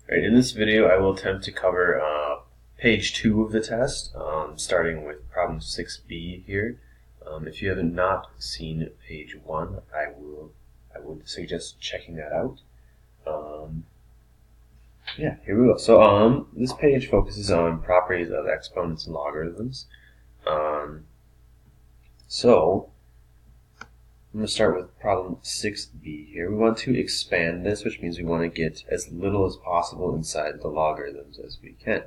Right, in this video, I will attempt to cover page 2 of the test, starting with problem 6b here. If you have not seen page 1, I would suggest checking that out. Yeah, here we go. So this page focuses on properties of exponents and logarithms. So I'm going to start with problem 6b here. We want to expand this, which means we want to get as little as possible inside the logarithms as we can.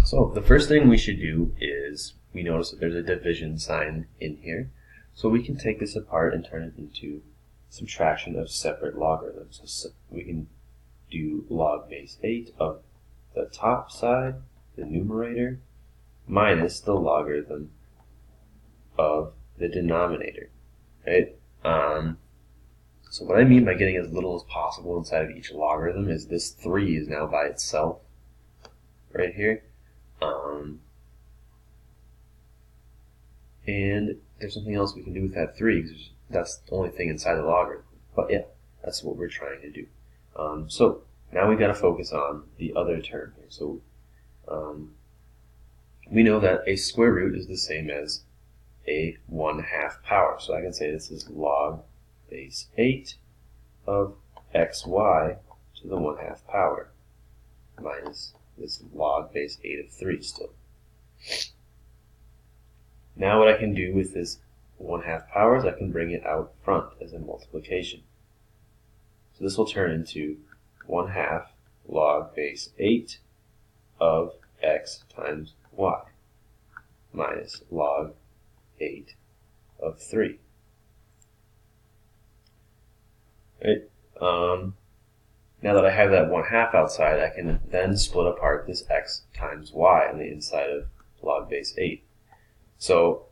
So the first thing we should do is we notice that there's a division sign in here. So we can take this apart and turn it into subtraction of separate logarithms. So we can do log base 8 of the top side, the numerator, minus the logarithm of the denominator, right? So what I mean by getting as little as possible inside of each logarithm is this 3 is now by itself right here. And there's something else we can do with that 3 because that's the only thing inside the logarithm. But yeah, that's what we're trying to do. So now we got to focus on the other term here. So we know that a square root is the same as a 1/2 power. So I can say this is log base 8 of xy to the 1/2 power minus this log base 8 of 3 still. Now what I can do with this 1/2 power is I can bring it out front as a multiplication. So this will turn into 1/2 log base 8 of x times y minus log 8 of 3. Right? Now that I have that 1/2 outside, I can then split apart this x times y on the inside of log base 8. So,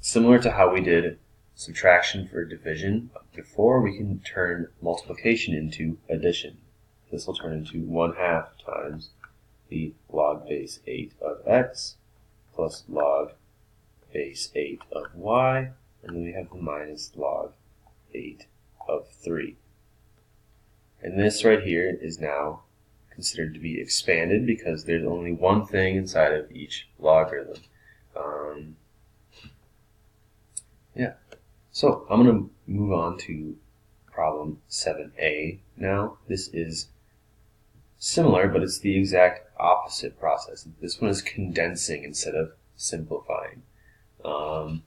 similar to how we did subtraction for division before, we can turn multiplication into addition. This will turn into 1/2 times the log base 8 of x plus log base 8 of y, and then we have the minus log 8 of 3. And this right here is now considered to be expanded because there's only one thing inside of each logarithm. So I'm going to move on to problem 7a now. This is similar, but it's the exact opposite process. This one is condensing instead of simplifying, or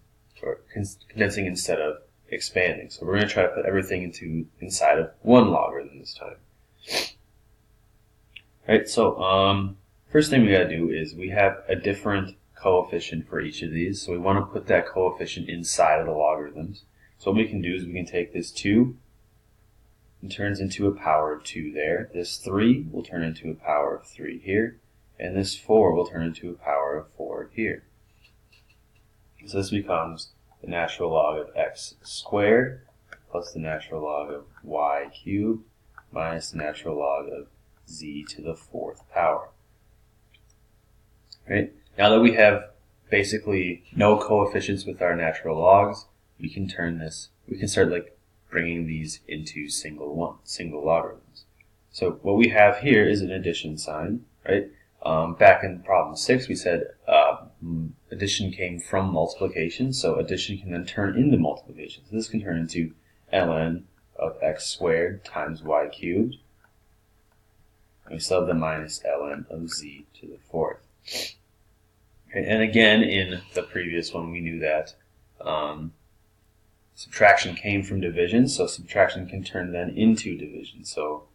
condensing instead of expanding. So we're going to try to put everything inside of one logarithm this time. Right, so first thing we got to do is we have a different coefficient for each of these. So we want to put that coefficient inside of the logarithms. So what we can do is we can take this 2 and turns into a power of 2 there. This 3 will turn into a power of 3 here. And this 4 will turn into a power of 4 here. So this becomes the natural log of x squared plus the natural log of y cubed minus the natural log of z to the 4th power. Right? Now that we have basically no coefficients with our natural logs, we can start like bringing these into single logarithms. So what we have here is an addition sign, right? Back in problem 6, we said addition came from multiplication, so addition can then turn into multiplication. So this can turn into ln of x squared times y cubed. And we still have the minus ln of z to the 4th. And again, in the previous one, we knew that subtraction came from division, so subtraction can turn then into division. So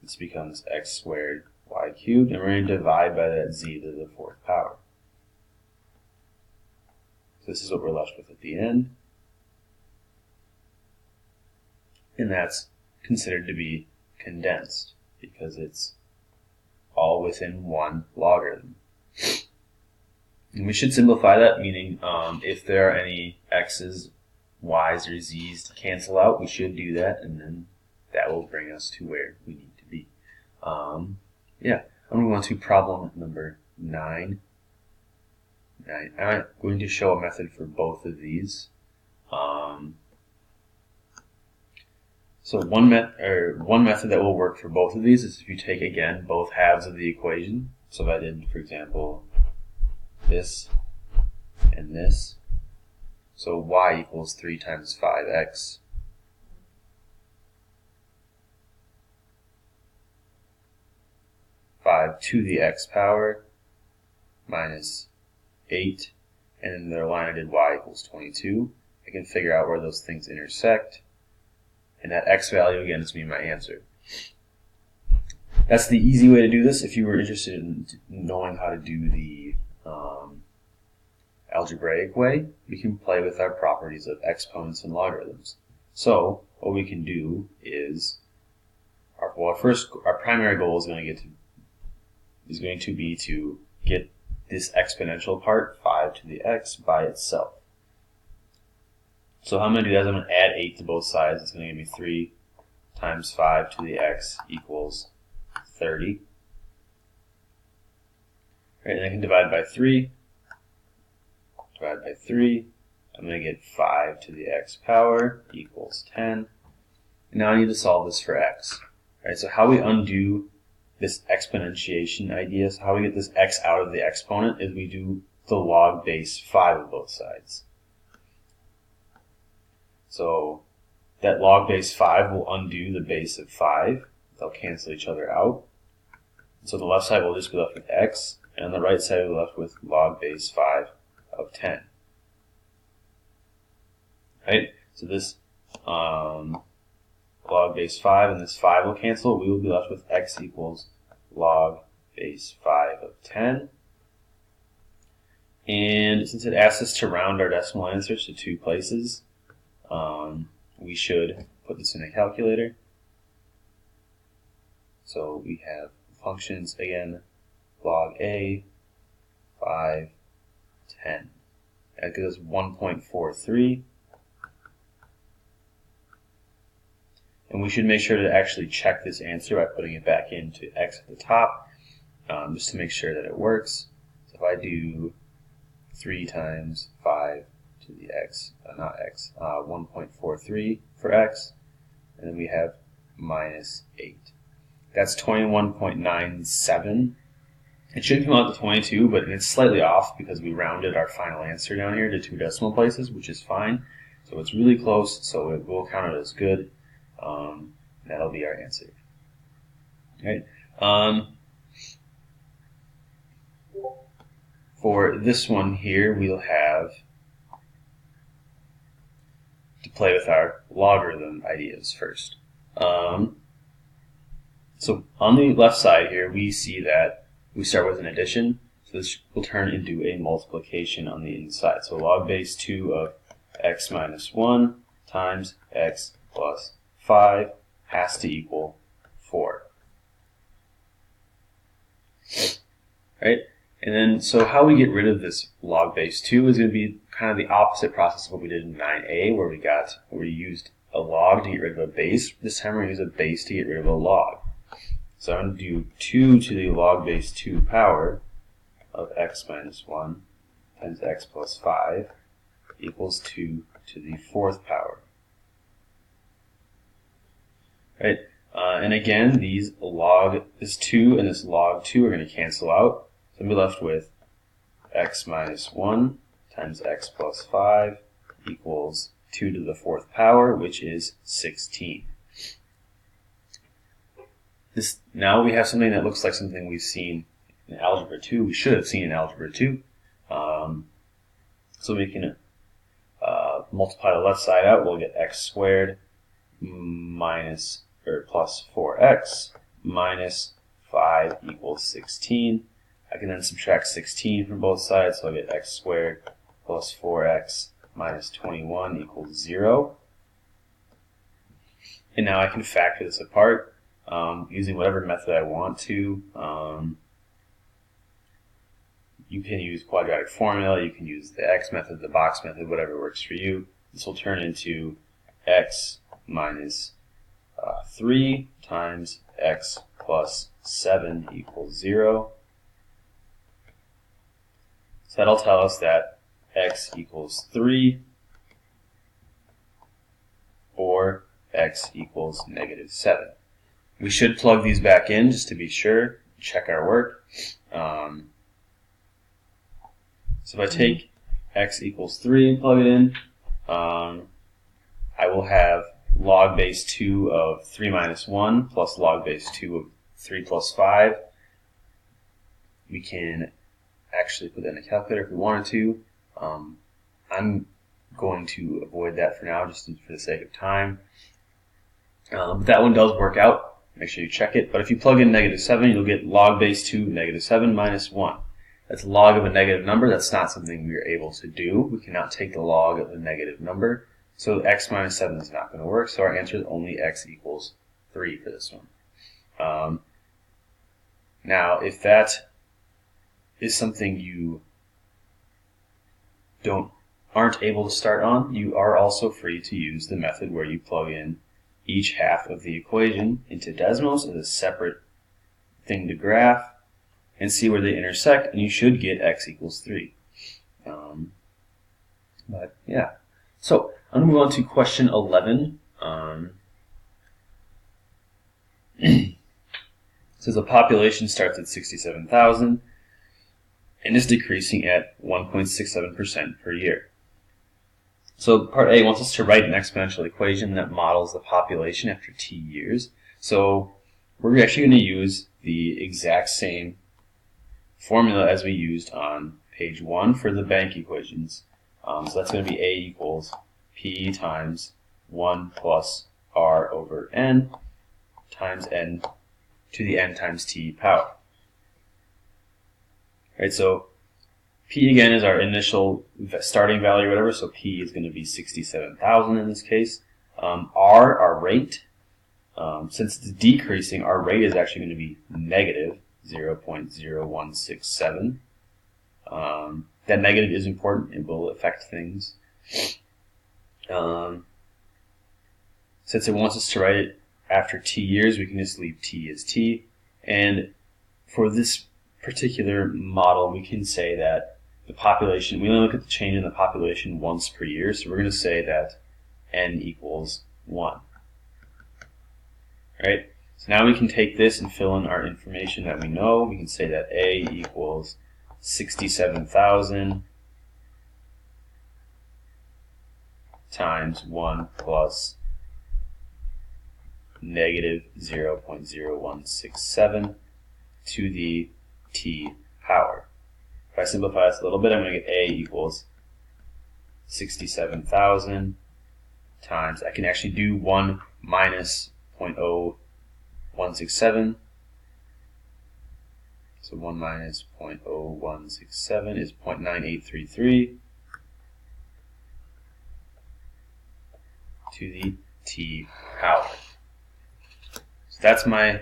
this becomes x squared y cubed, and we're going to divide by that z to the 4th power. So this is what we're left with at the end. And that's considered to be condensed because it's all within one logarithm. And we should simplify that, meaning if there are any x's, y's, or z's to cancel out, we should do that, and then that will bring us to where we need to be. I'm going to move on to problem number 9. I'm going to show a method for both of these. So one method that will work for both of these is if you take, again, both halves of the equation. So if I did, for example, this and this, so y equals 3 times 5x. To the x power minus 8, and in the line I did y equals 22. I can figure out where those things intersect, and that x value again is going to be my answer. That's the easy way to do this. If you were interested in knowing how to do the algebraic way, we can play with our properties of exponents and logarithms. So what we can do is, our primary goal is going to be to get this exponential part, 5 to the x, by itself. So how I'm going to do that is I'm going to add 8 to both sides. It's going to give me 3 times 5 to the x equals 30. Right, and I can divide by 3. Divide by 3. I'm going to get 5 to the x power equals 10. And now I need to solve this for x. Right, so how we undo this exponentiation idea, so how we get this x out of the exponent, is we do the log base 5 of both sides. So that log base 5 will undo the base of 5. They'll cancel each other out. So the left side will just be left with x, and on the right side we'll be left with log base 5 of 10. Right? So this log base 5 and this 5 will cancel. We will be left with x equals log base 5 of 10. And since it asks us to round our decimal answers to 2 places, we should put this in a calculator. So we have functions, again, log a, 5, 10. That gives us 1.43. And we should make sure to actually check this answer by putting it back into x at the top, just to make sure that it works. So if I do 3 times 5 to the x, 1.43 for x, and then we have minus 8. That's 21.97. It should come out to 22, but it's slightly off because we rounded our final answer down here to 2 decimal places, which is fine. So it's really close, so it will count it as good. That'll be our answer. Right. For this one here, we'll have to play with our logarithm ideas first. So on the left side here, we see that we start with an addition. So this will turn into a multiplication on the inside. So log base 2 of x minus 1 times x plus 5 has to equal 4. Right? And then, so how we get rid of this log base 2 is going to be kind of the opposite process of what we did in 9a, where we used a log to get rid of a base. This time we're going to use a base to get rid of a log. So I'm going to do 2 to the log base 2 power of x minus 1 times x plus 5 equals 2 to the 4th power. Right? And again, this 2 and this log 2 are going to cancel out. So I'm going to be left with x minus 1 times x plus 5 equals 2 to the 4th power, which is 16. Now we have something that looks like something we've seen in Algebra 2. We should have seen in Algebra 2. So we can multiply the left side out. We'll get x squared plus 4x minus 5 equals 16. I can then subtract 16 from both sides, so I get x squared plus 4x minus 21 equals 0. And now I can factor this apart using whatever method I want to. You can use quadratic formula, you can use the x method, the box method, whatever works for you. This will turn into x minus 3 times x plus 7 equals 0. So that'll tell us that x equals 3, or x equals -7. We should plug these back in just to be sure, check our work. So if I take x equals 3 and plug it in, I will have log base 2 of 3 minus 1 plus log base 2 of 3 plus 5. We can actually put that in a calculator if we wanted to. I'm going to avoid that for now just for the sake of time. But that one does work out. Make sure you check it. But if you plug in -7, you'll get log base 2 -7 minus 1. That's log of a negative number. That's not something we're able to do. We cannot take the log of a negative number. So x minus 7 is not going to work. So our answer is only x equals 3 for this one. Now, if that is something you aren't able to start on, you are also free to use the method where you plug in each half of the equation into Desmos as a separate thing to graph and see where they intersect, and you should get x equals 3. But yeah, so I'm going to move on to question 11. It says the population starts at 67,000 and is decreasing at 1.67% per year. So part A wants us to write an exponential equation that models the population after t years. So we're actually going to use the exact same formula as we used on page 1 for the bank equations. So that's going to be A equals P times 1 plus R over N times N to the N times T power. Right, so P again is our initial starting value or whatever, so P is going to be 67,000 in this case. R, our rate, since it's decreasing, our rate is actually going to be negative 0.0167. That negative is important, it will affect things. Since it wants us to write it after t years, we can just leave t as t. And for this particular model, we can say that the population, we only look at the change in the population once per year, so we're going to say that n equals 1. Right? So now we can take this and fill in our information that we know. We can say that A equals 67,000 times 1 plus negative 0.0167 to the t power. If I simplify this a little bit, I'm going to get A equals 67,000 times, I can actually do 1 minus 0.0167. So 1 minus 0.0167 is 0.9833 to the t power. So that's my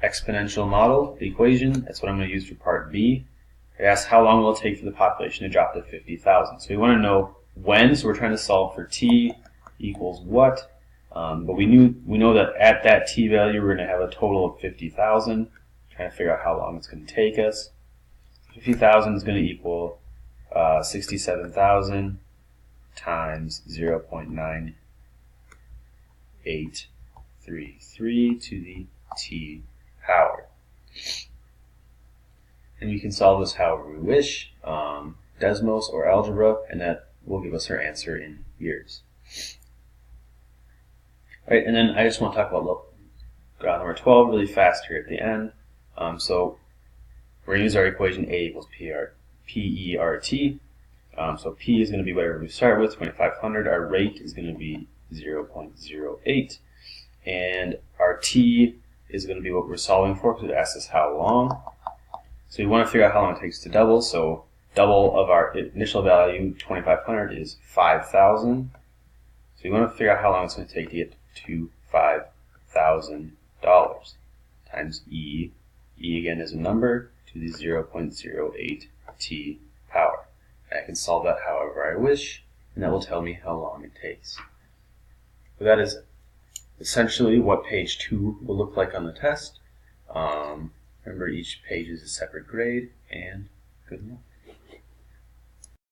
exponential model, the equation. That's what I'm going to use for part B. It asks how long will it take for the population to drop to 50,000. So we want to know when, so we're trying to solve for t equals what. But we know that at that t value we're going to have a total of 50,000. Trying to figure out how long it's going to take us. 50,000 is going to equal 67,000 times 0.9833 to the t power. And we can solve this however we wish, Desmos or algebra, and that will give us our answer in years. All right, and then I just want to talk about graph number 12 really fast here at the end. So we're going to use our equation A equals PERT. So P is going to be whatever we start with, 2,500. Our rate is going to be 0.08. And our T is going to be what we're solving for, because it asks us how long. So we want to figure out how long it takes to double. So double of our initial value, 2,500, is 5,000. So we want to figure out how long it's going to take to get to $5,000 times E. E again is a number to the 0.08 t power. I can solve that however I wish, and that will tell me how long it takes. So that is essentially what page 2 will look like on the test. Remember, each page is a separate grade, and good luck.